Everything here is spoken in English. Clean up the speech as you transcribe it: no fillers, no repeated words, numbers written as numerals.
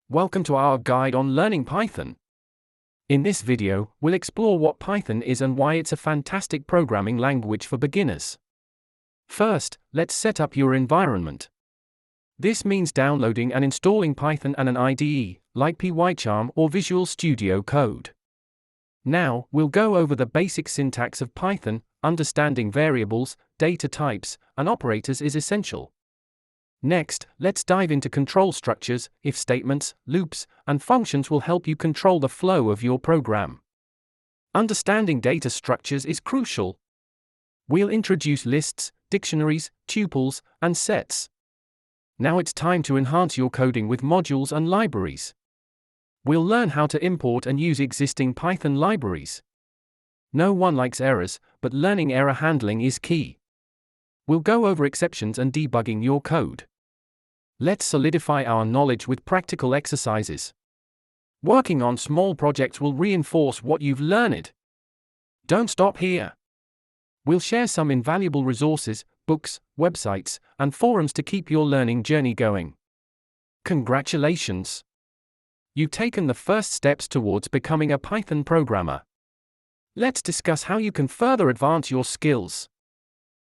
Welcome to our guide on learning Python. In this video, we'll explore what Python is and why it's a fantastic programming language for beginners. First, let's set up your environment. This means downloading and installing Python and an IDE, like PyCharm or Visual Studio Code. Now, we'll go over the basic syntax of Python. Understanding variables, data types, and operators is essential. Next, let's dive into control structures. If statements, loops, and functions will help you control the flow of your program. Understanding data structures is crucial. We'll introduce lists, dictionaries, tuples, and sets. Now it's time to enhance your coding with modules and libraries. We'll learn how to import and use existing Python libraries. No one likes errors, but learning error handling is key. We'll go over exceptions and debugging your code. Let's solidify our knowledge with practical exercises. Working on small projects will reinforce what you've learned. Don't stop here. We'll share some invaluable resources, books, websites, and forums to keep your learning journey going. Congratulations! You've taken the first steps towards becoming a Python programmer. Let's discuss how you can further advance your skills.